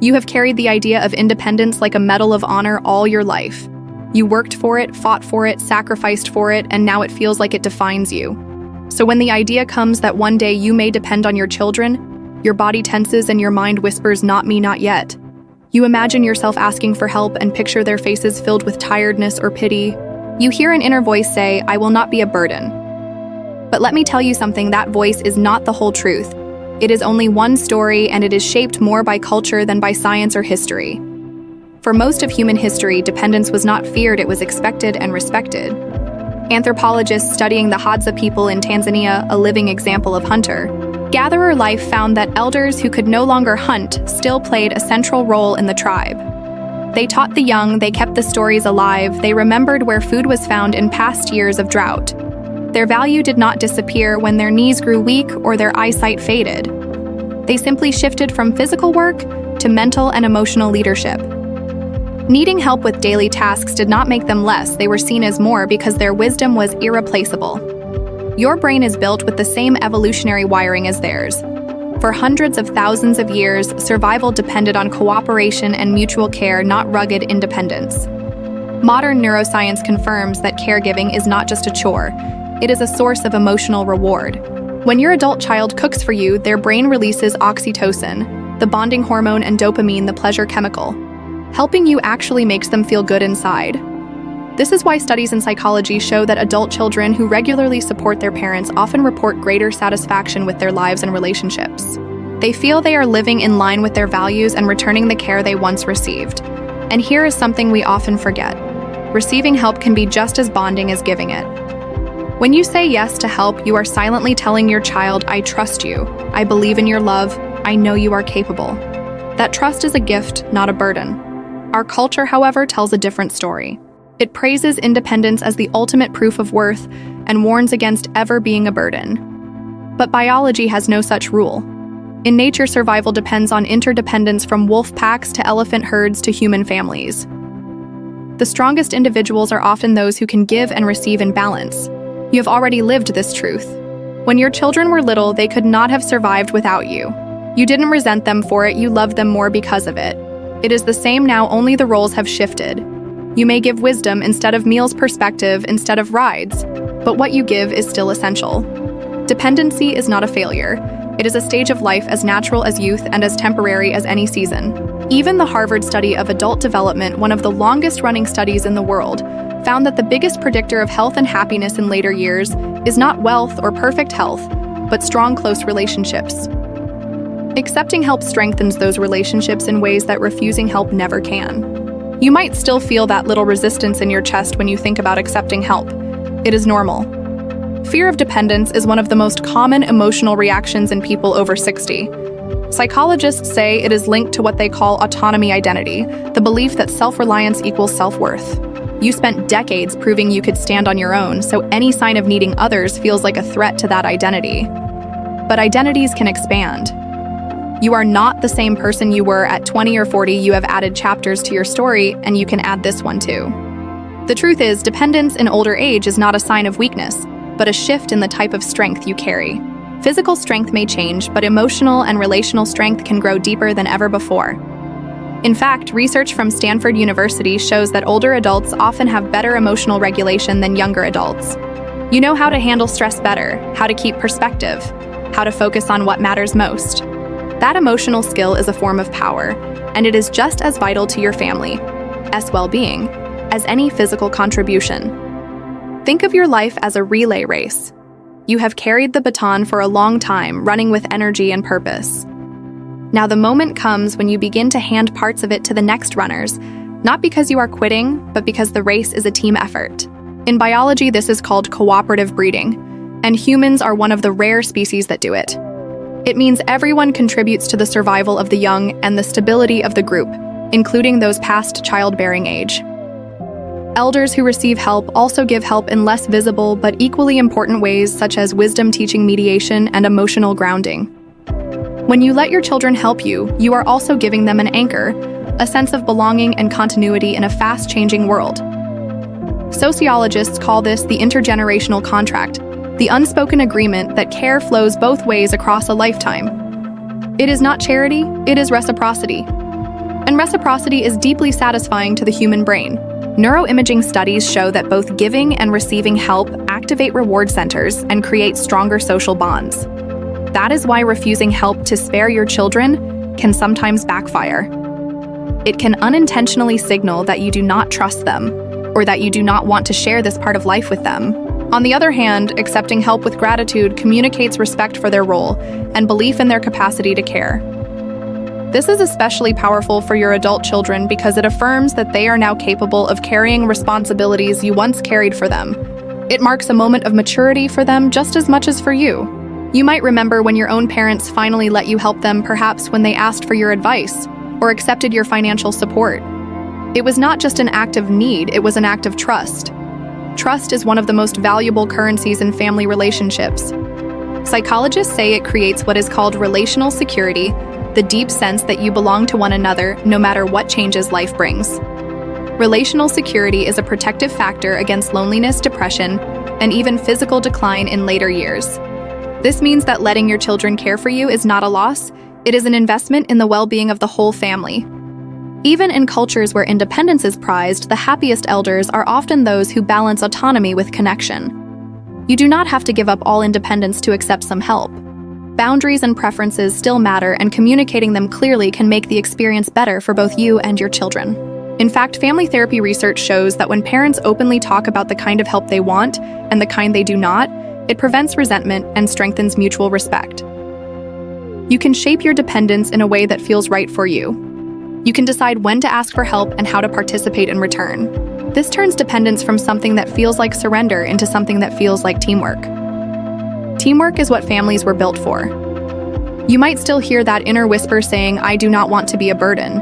You have carried the idea of independence like a medal of honor all your life. You worked for it, fought for it, sacrificed for it, and now it feels like it defines you. So when the idea comes that one day you may depend on your children, your body tenses and your mind whispers, "Not me, not yet." You imagine yourself asking for help and picture their faces filled with tiredness or pity. You hear an inner voice say, "I will not be a burden." But let me tell you something, that voice is not the whole truth. It is only one story, and it is shaped more by culture than by science or history. For most of human history, dependence was not feared, it was expected and respected. Anthropologists studying the Hadza people in Tanzania, a living example of hunter-gatherer life, found that elders who could no longer hunt still played a central role in the tribe. They taught the young, they kept the stories alive, they remembered where food was found in past years of drought. Their value did not disappear when their knees grew weak or their eyesight faded. They simply shifted from physical work to mental and emotional leadership. Needing help with daily tasks did not make them less, they were seen as more because their wisdom was irreplaceable. Your brain is built with the same evolutionary wiring as theirs. For hundreds of thousands of years, survival depended on cooperation and mutual care, not rugged independence. Modern neuroscience confirms that caregiving is not just a chore, it is a source of emotional reward. When your adult child cooks for you, their brain releases oxytocin, the bonding hormone, and dopamine, the pleasure chemical. Helping you actually makes them feel good inside. This is why studies in psychology show that adult children who regularly support their parents often report greater satisfaction with their lives and relationships. They feel they are living in line with their values and returning the care they once received. And here is something we often forget. Receiving help can be just as bonding as giving it. When you say yes to help, you are silently telling your child, "I trust you, I believe in your love, I know you are capable." That trust is a gift, not a burden. Our culture, however, tells a different story. It praises independence as the ultimate proof of worth and warns against ever being a burden. But biology has no such rule. In nature, survival depends on interdependence, from wolf packs to elephant herds to human families. The strongest individuals are often those who can give and receive in balance. You have already lived this truth. When your children were little, they could not have survived without you. You didn't resent them for it, you loved them more because of it. It is the same now, only the roles have shifted. You may give wisdom instead of meals, perspective instead of rides, but what you give is still essential. Dependency is not a failure. It is a stage of life as natural as youth and as temporary as any season. Even the Harvard study of adult development, one of the longest-running studies in the world, found that the biggest predictor of health and happiness in later years is not wealth or perfect health, but strong, close relationships. Accepting help strengthens those relationships in ways that refusing help never can. You might still feel that little resistance in your chest when you think about accepting help. It is normal. Fear of dependence is one of the most common emotional reactions in people over 60. Psychologists say it is linked to what they call autonomy identity, the belief that self-reliance equals self-worth. You spent decades proving you could stand on your own, so any sign of needing others feels like a threat to that identity. But identities can expand. You are not the same person you were at 20 or 40. You have added chapters to your story, and you can add this one too. The truth is, dependence in older age is not a sign of weakness, but a shift in the type of strength you carry. Physical strength may change, but emotional and relational strength can grow deeper than ever before. In fact, research from Stanford University shows that older adults often have better emotional regulation than younger adults. You know how to handle stress better, how to keep perspective, how to focus on what matters most. That emotional skill is a form of power, and it is just as vital to your family's well-being as any physical contribution. Think of your life as a relay race. You have carried the baton for a long time, running with energy and purpose. Now the moment comes when you begin to hand parts of it to the next runners, not because you are quitting, but because the race is a team effort. In biology, this is called cooperative breeding, and humans are one of the rare species that do it. It means everyone contributes to the survival of the young and the stability of the group, including those past childbearing age. Elders who receive help also give help in less visible but equally important ways, such as wisdom teaching, mediation, and emotional grounding. When you let your children help you, you are also giving them an anchor, a sense of belonging and continuity in a fast-changing world. Sociologists call this the intergenerational contract, the unspoken agreement that care flows both ways across a lifetime. It is not charity, it is reciprocity. And reciprocity is deeply satisfying to the human brain. Neuroimaging studies show that both giving and receiving help activate reward centers and create stronger social bonds. That is why refusing help to spare your children can sometimes backfire. It can unintentionally signal that you do not trust them, or that you do not want to share this part of life with them. On the other hand, accepting help with gratitude communicates respect for their role and belief in their capacity to care. This is especially powerful for your adult children because it affirms that they are now capable of carrying responsibilities you once carried for them. It marks a moment of maturity for them just as much as for you. You might remember when your own parents finally let you help them, perhaps when they asked for your advice or accepted your financial support. It was not just an act of need, it was an act of trust. Trust is one of the most valuable currencies in family relationships. Psychologists say it creates what is called relational security, the deep sense that you belong to one another no matter what changes life brings. Relational security is a protective factor against loneliness, depression, and even physical decline in later years. This means that letting your children care for you is not a loss, it is an investment in the well-being of the whole family. Even in cultures where independence is prized, the happiest elders are often those who balance autonomy with connection. You do not have to give up all independence to accept some help. Boundaries and preferences still matter, and communicating them clearly can make the experience better for both you and your children. In fact, family therapy research shows that when parents openly talk about the kind of help they want and the kind they do not, it prevents resentment and strengthens mutual respect. You can shape your dependence in a way that feels right for you. You can decide when to ask for help and how to participate in return. This turns dependence from something that feels like surrender into something that feels like teamwork. Teamwork is what families were built for. You might still hear that inner whisper saying, "I do not want to be a burden."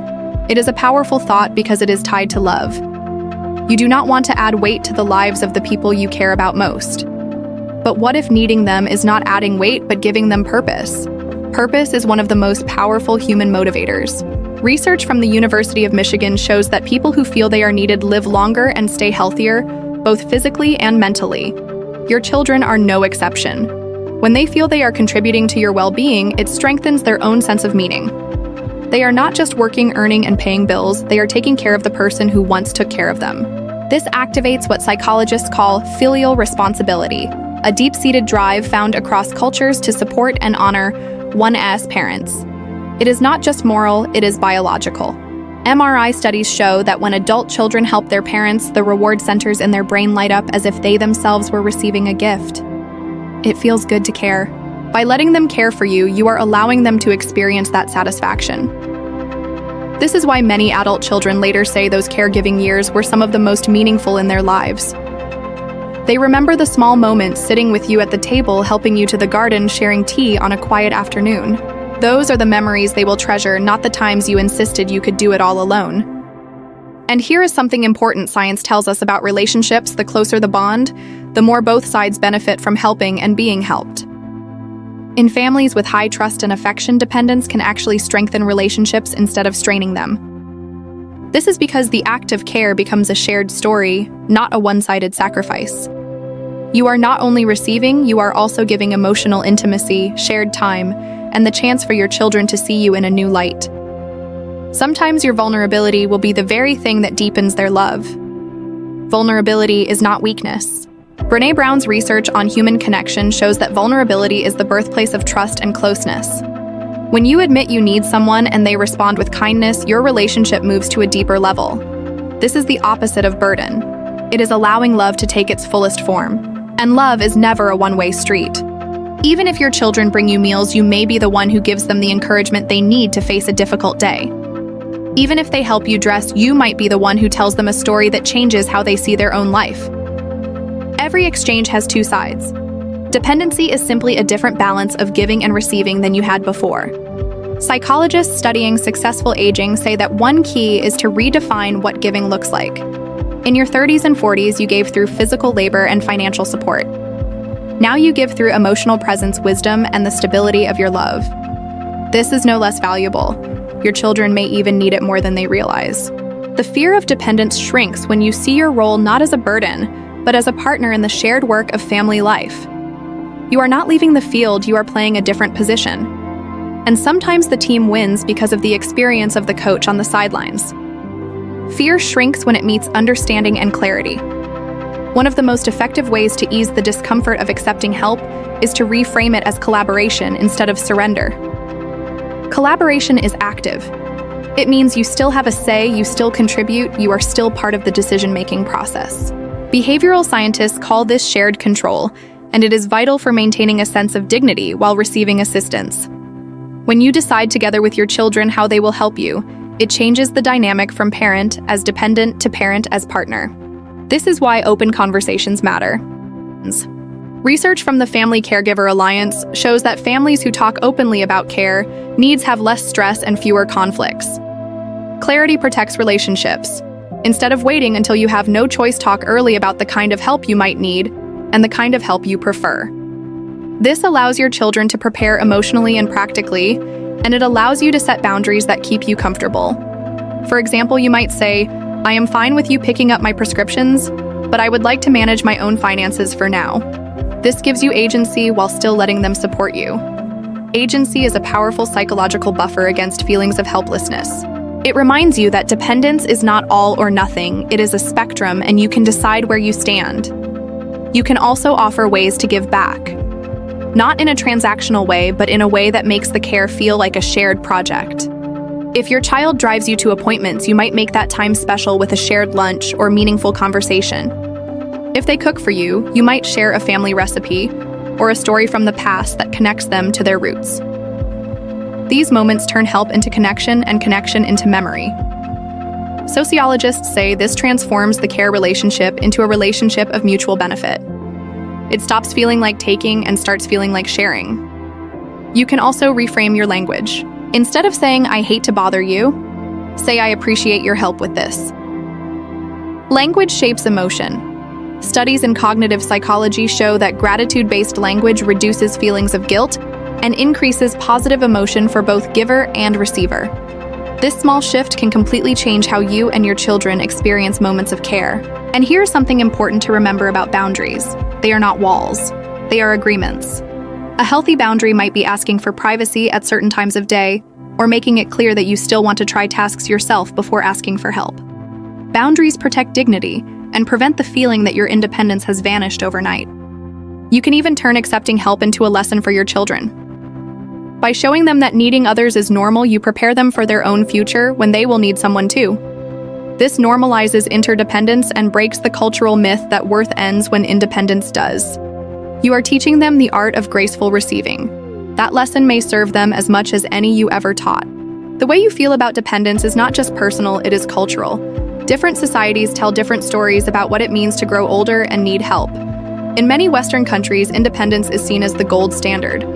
It is a powerful thought because it is tied to love. You do not want to add weight to the lives of the people you care about most. But what if needing them is not adding weight but giving them purpose? Purpose is one of the most powerful human motivators. Research from the University of Michigan shows that people who feel they are needed live longer and stay healthier, both physically and mentally. Your children are no exception. When they feel they are contributing to your well-being, it strengthens their own sense of meaning. They are not just working, earning, and paying bills, they are taking care of the person who once took care of them. This activates what psychologists call filial responsibility, a deep-seated drive found across cultures to support and honor one's parents. It is not just moral, it is biological. MRI studies show that when adult children help their parents, the reward centers in their brain light up as if they themselves were receiving a gift. It feels good to care. By letting them care for you, you are allowing them to experience that satisfaction. This is why many adult children later say those caregiving years were some of the most meaningful in their lives. They remember the small moments sitting with you at the table, helping you to the garden, sharing tea on a quiet afternoon. Those are the memories they will treasure, not the times you insisted you could do it all alone. And here is something important science tells us about relationships: the closer the bond, the more both sides benefit from helping and being helped. In families with high trust and affection, dependence can actually strengthen relationships instead of straining them. This is because the act of care becomes a shared story, not a one-sided sacrifice. You are not only receiving, you are also giving emotional intimacy, shared time, and the chance for your children to see you in a new light. Sometimes your vulnerability will be the very thing that deepens their love. Vulnerability is not weakness. Brené Brown's research on human connection shows that vulnerability is the birthplace of trust and closeness. When you admit you need someone and they respond with kindness, your relationship moves to a deeper level. This is the opposite of burden. It is allowing love to take its fullest form. And love is never a one-way street. Even if your children bring you meals, you may be the one who gives them the encouragement they need to face a difficult day. Even if they help you dress, you might be the one who tells them a story that changes how they see their own life. Every exchange has two sides. Dependency is simply a different balance of giving and receiving than you had before. Psychologists studying successful aging say that one key is to redefine what giving looks like. In your 30s and 40s, you gave through physical labor and financial support. Now you give through emotional presence, wisdom, and the stability of your love. This is no less valuable. Your children may even need it more than they realize. The fear of dependence shrinks when you see your role not as a burden, but as a partner in the shared work of family life. You are not leaving the field, you are playing a different position. And sometimes the team wins because of the experience of the coach on the sidelines. Fear shrinks when it meets understanding and clarity. One of the most effective ways to ease the discomfort of accepting help is to reframe it as collaboration instead of surrender. Collaboration is active. It means you still have a say, you still contribute, you are still part of the decision-making process. Behavioral scientists call this shared control, and it is vital for maintaining a sense of dignity while receiving assistance. When you decide together with your children how they will help you, it changes the dynamic from parent as dependent to parent as partner. This is why open conversations matter. Research from the Family Caregiver Alliance shows that families who talk openly about care needs have less stress and fewer conflicts. Clarity protects relationships. Instead of waiting until you have no choice, talk early about the kind of help you might need and the kind of help you prefer. This allows your children to prepare emotionally and practically, and it allows you to set boundaries that keep you comfortable. For example, you might say, "I am fine with you picking up my prescriptions, but I would like to manage my own finances for now." This gives you agency while still letting them support you. Agency is a powerful psychological buffer against feelings of helplessness. It reminds you that dependence is not all or nothing, it is a spectrum, and you can decide where you stand. You can also offer ways to give back. Not in a transactional way, but in a way that makes the care feel like a shared project. If your child drives you to appointments, you might make that time special with a shared lunch or meaningful conversation. If they cook for you, you might share a family recipe or a story from the past that connects them to their roots. These moments turn help into connection and connection into memory. Sociologists say this transforms the care relationship into a relationship of mutual benefit. It stops feeling like taking and starts feeling like sharing. You can also reframe your language. Instead of saying, "I hate to bother you," say, "I appreciate your help with this." Language shapes emotion. Studies in cognitive psychology show that gratitude-based language reduces feelings of guilt and increases positive emotion for both giver and receiver. This small shift can completely change how you and your children experience moments of care. And here's something important to remember about boundaries. They are not walls. They are agreements. A healthy boundary might be asking for privacy at certain times of day, or making it clear that you still want to try tasks yourself before asking for help. Boundaries protect dignity and prevent the feeling that your independence has vanished overnight. You can even turn accepting help into a lesson for your children. By showing them that needing others is normal, you prepare them for their own future when they will need someone too. This normalizes interdependence and breaks the cultural myth that worth ends when independence does. You are teaching them the art of graceful receiving. That lesson may serve them as much as any you ever taught. The way you feel about dependence is not just personal, it is cultural. Different societies tell different stories about what it means to grow older and need help. In many Western countries, independence is seen as the gold standard.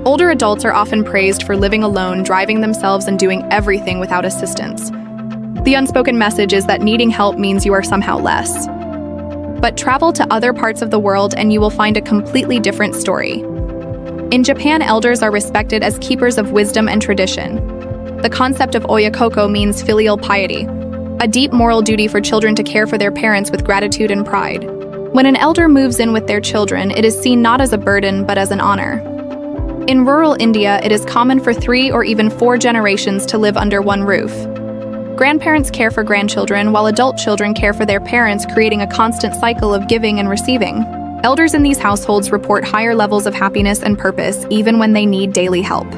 Older adults are often praised for living alone, driving themselves, and doing everything without assistance. The unspoken message is that needing help means you are somehow less. But travel to other parts of the world and you will find a completely different story. In Japan, elders are respected as keepers of wisdom and tradition. The concept of oyakoko means filial piety, a deep moral duty for children to care for their parents with gratitude and pride. When an elder moves in with their children, it is seen not as a burden but as an honor. In rural India, it is common for 3 or even 4 generations to live under one roof. Grandparents care for grandchildren, while adult children care for their parents, creating a constant cycle of giving and receiving. Elders in these households report higher levels of happiness and purpose, even when they need daily help.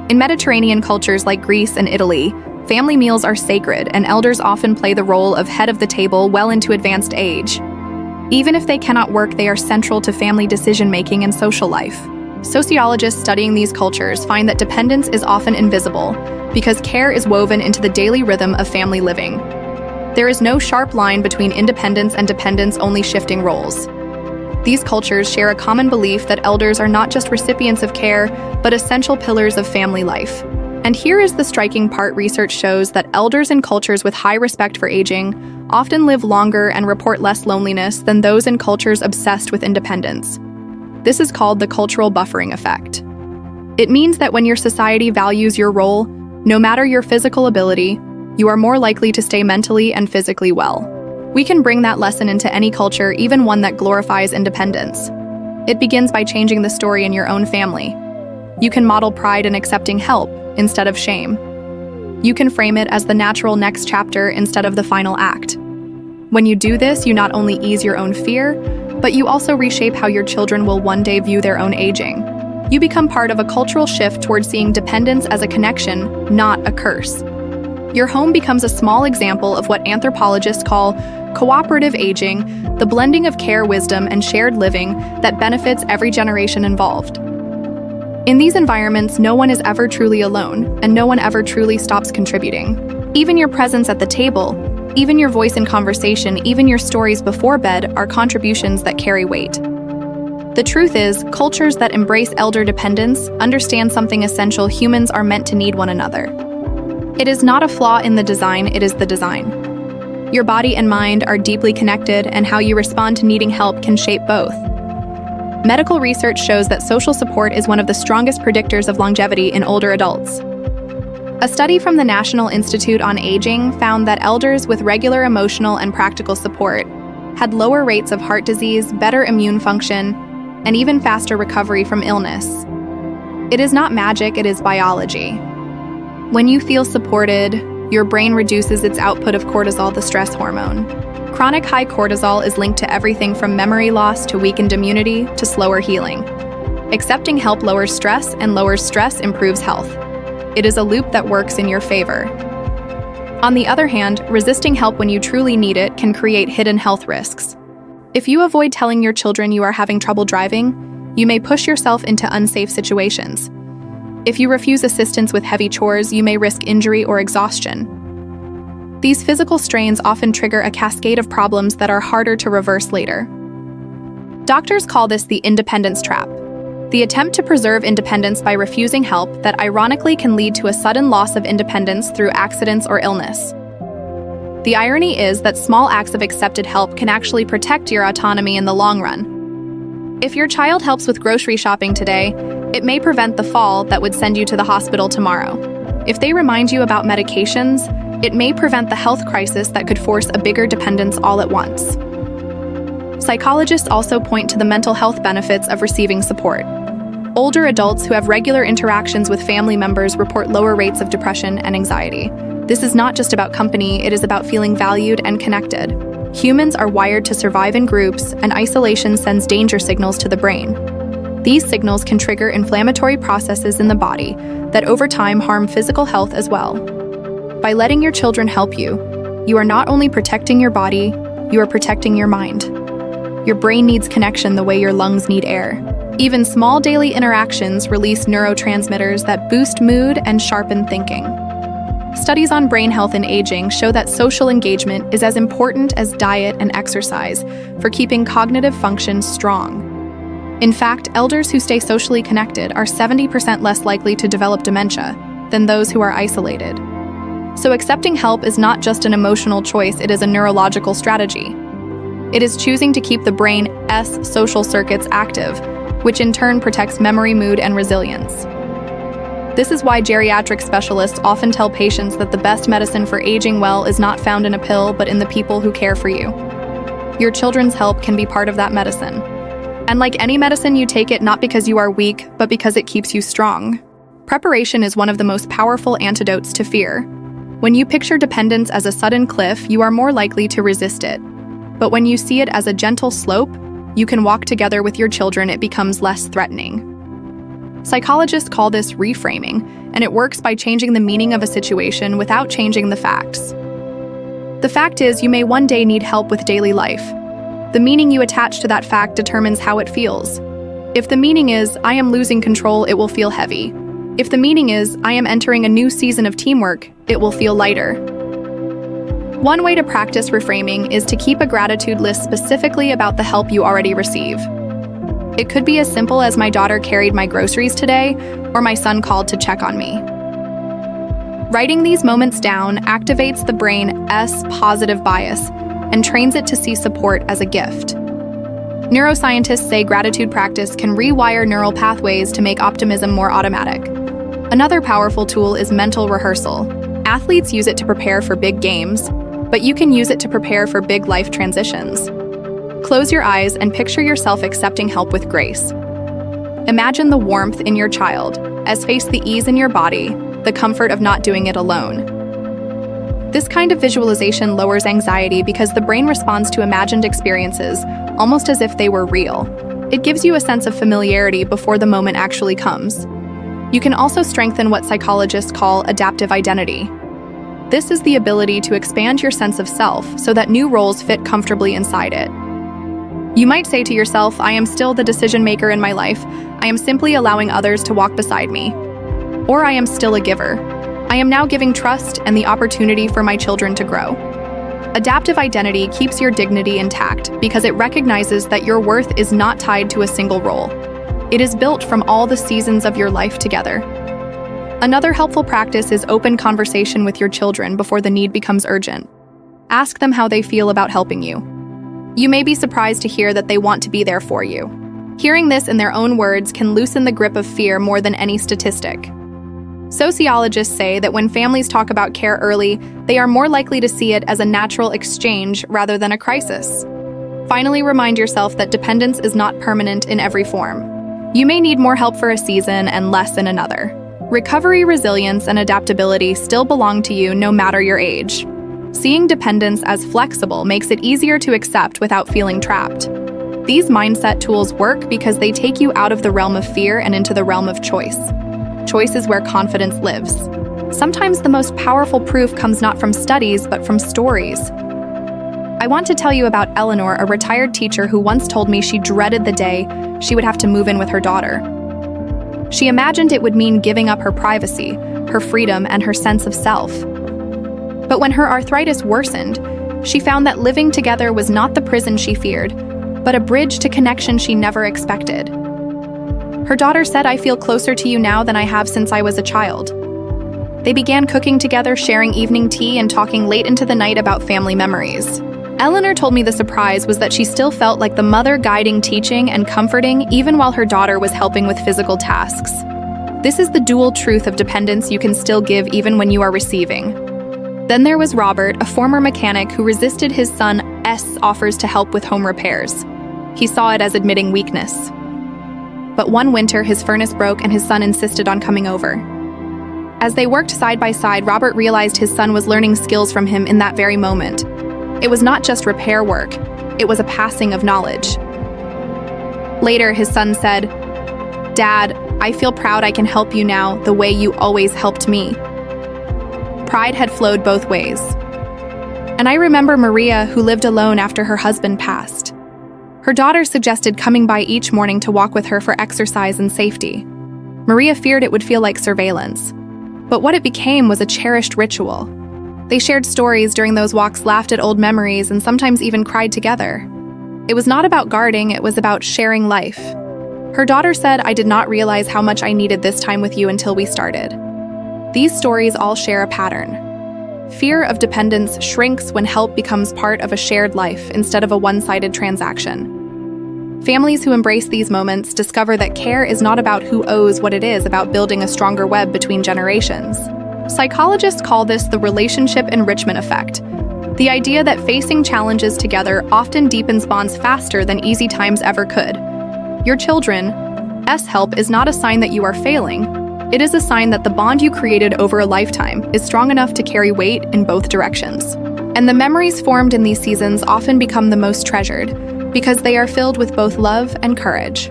In Mediterranean cultures like Greece and Italy, family meals are sacred, and elders often play the role of head of the table well into advanced age. Even if they cannot work, they are central to family decision-making and social life. Sociologists studying these cultures find that dependence is often invisible because care is woven into the daily rhythm of family living. There is no sharp line between independence and dependence, only shifting roles. These cultures share a common belief that elders are not just recipients of care, but essential pillars of family life. And here is the striking part: research shows that elders in cultures with high respect for aging often live longer and report less loneliness than those in cultures obsessed with independence. This is called the cultural buffering effect. It means that when your society values your role, no matter your physical ability, you are more likely to stay mentally and physically well. We can bring that lesson into any culture, even one that glorifies independence. It begins by changing the story in your own family. You can model pride in accepting help instead of shame. You can frame it as the natural next chapter instead of the final act. When you do this, you not only ease your own fear, but you also reshape how your children will one day view their own aging. You become part of a cultural shift towards seeing dependence as a connection, not a curse. Your home becomes a small example of what anthropologists call cooperative aging, the blending of care, wisdom, and shared living that benefits every generation involved. In these environments, no one is ever truly alone, and no one ever truly stops contributing. Even your presence at the table, even your voice in conversation, even your stories before bed are contributions that carry weight. The truth is, cultures that embrace elder dependence understand something essential: humans are meant to need one another. It is not a flaw in the design, it is the design. Your body and mind are deeply connected, and how you respond to needing help can shape both. Medical research shows that social support is one of the strongest predictors of longevity in older adults. A study from the National Institute on Aging found that elders with regular emotional and practical support had lower rates of heart disease, better immune function, and even faster recovery from illness. It is not magic, it is biology. When you feel supported, your brain reduces its output of cortisol, the stress hormone. Chronic high cortisol is linked to everything from memory loss to weakened immunity to slower healing. Accepting help lowers stress, and lowers stress improves health. It is a loop that works in your favor. On the other hand, resisting help when you truly need it can create hidden health risks. If you avoid telling your children you are having trouble driving, you may push yourself into unsafe situations. If you refuse assistance with heavy chores, you may risk injury or exhaustion. These physical strains often trigger a cascade of problems that are harder to reverse later. Doctors call this the independence trap, the attempt to preserve independence by refusing help that ironically can lead to a sudden loss of independence through accidents or illness. The irony is that small acts of accepted help can actually protect your autonomy in the long run. If your child helps with grocery shopping today, it may prevent the fall that would send you to the hospital tomorrow. If they remind you about medications, it may prevent the health crisis that could force a bigger dependence all at once. Psychologists also point to the mental health benefits of receiving support. Older adults who have regular interactions with family members report lower rates of depression and anxiety. This is not just about company, it is about feeling valued and connected. Humans are wired to survive in groups, and isolation sends danger signals to the brain. These signals can trigger inflammatory processes in the body that over time harm physical health as well. By letting your children help you, you are not only protecting your body, you are protecting your mind. Your brain needs connection the way your lungs need air. Even small daily interactions release neurotransmitters that boost mood and sharpen thinking. Studies on brain health and aging show that social engagement is as important as diet and exercise for keeping cognitive function strong. In fact, elders who stay socially connected are 70% less likely to develop dementia than those who are isolated. So accepting help is not just an emotional choice, it is a neurological strategy. It is choosing to keep the brain's social circuits active, which in turn protects memory, mood, and resilience. This is why geriatric specialists often tell patients that the best medicine for aging well is not found in a pill, but in the people who care for you. Your children's help can be part of that medicine. And like any medicine, you take it not because you are weak, but because it keeps you strong. Preparation is one of the most powerful antidotes to fear. When you picture dependence as a sudden cliff, you are more likely to resist it. But when you see it as a gentle slope, you can walk together with your children, it becomes less threatening. Psychologists call this reframing, and it works by changing the meaning of a situation without changing the facts. The fact is, you may one day need help with daily life. The meaning you attach to that fact determines how it feels. If the meaning is, I am losing control, it will feel heavy. If the meaning is, I am entering a new season of teamwork, it will feel lighter. One way to practice reframing is to keep a gratitude list specifically about the help you already receive. It could be as simple as my daughter carried my groceries today, or my son called to check on me. Writing these moments down activates the brain's positive bias and trains it to see support as a gift. Neuroscientists say gratitude practice can rewire neural pathways to make optimism more automatic. Another powerful tool is mental rehearsal. Athletes use it to prepare for big games, but you can use it to prepare for big life transitions. Close your eyes and picture yourself accepting help with grace. Imagine the warmth in your child, as face the ease in your body, the comfort of not doing it alone. This kind of visualization lowers anxiety because the brain responds to imagined experiences almost as if they were real. It gives you a sense of familiarity before the moment actually comes. You can also strengthen what psychologists call adaptive identity. This is the ability to expand your sense of self so that new roles fit comfortably inside it. You might say to yourself, I am still the decision maker in my life. I am simply allowing others to walk beside me. Or I am still a giver. I am now giving trust and the opportunity for my children to grow. Adaptive identity keeps your dignity intact because it recognizes that your worth is not tied to a single role. It is built from all the seasons of your life together. Another helpful practice is open conversation with your children before the need becomes urgent. Ask them how they feel about helping you. You may be surprised to hear that they want to be there for you. Hearing this in their own words can loosen the grip of fear more than any statistic. Sociologists say that when families talk about care early, they are more likely to see it as a natural exchange rather than a crisis. Finally, remind yourself that dependence is not permanent in every form. You may need more help for a season and less in another. Recovery, resilience, and adaptability still belong to you no matter your age. Seeing dependence as flexible makes it easier to accept without feeling trapped. These mindset tools work because they take you out of the realm of fear and into the realm of choice. Choice is where confidence lives. Sometimes the most powerful proof comes not from studies, but from stories. I want to tell you about Eleanor, a retired teacher who once told me she dreaded the day she would have to move in with her daughter. She imagined it would mean giving up her privacy, her freedom, and her sense of self. But when her arthritis worsened, she found that living together was not the prison she feared, but a bridge to connection she never expected. Her daughter said, "I feel closer to you now than I have since I was a child." They began cooking together, sharing evening tea, and talking late into the night about family memories. Eleanor told me the surprise was that she still felt like the mother guiding, teaching, and comforting even while her daughter was helping with physical tasks. This is the dual truth of dependence: you can still give even when you are receiving. Then there was Robert, a former mechanic who resisted his son's offers to help with home repairs. He saw it as admitting weakness. But one winter, his furnace broke and his son insisted on coming over. As they worked side by side, Robert realized his son was learning skills from him in that very moment. It was not just repair work, it was a passing of knowledge. Later, his son said, "Dad, I feel proud I can help you now the way you always helped me." Pride had flowed both ways. And I remember Maria, who lived alone after her husband passed. Her daughter suggested coming by each morning to walk with her for exercise and safety. Maria feared it would feel like surveillance. But what it became was a cherished ritual. They shared stories during those walks, laughed at old memories, and sometimes even cried together. It was not about guarding, it was about sharing life. Her daughter said, "I did not realize how much I needed this time with you until we started." These stories all share a pattern. Fear of dependence shrinks when help becomes part of a shared life instead of a one-sided transaction. Families who embrace these moments discover that care is not about who owes what it is about building a stronger web between generations. Psychologists call this the relationship enrichment effect, the idea that facing challenges together often deepens bonds faster than easy times ever could. Your children's help is not a sign that you are failing. It is a sign that the bond you created over a lifetime is strong enough to carry weight in both directions. And the memories formed in these seasons often become the most treasured, because they are filled with both love and courage.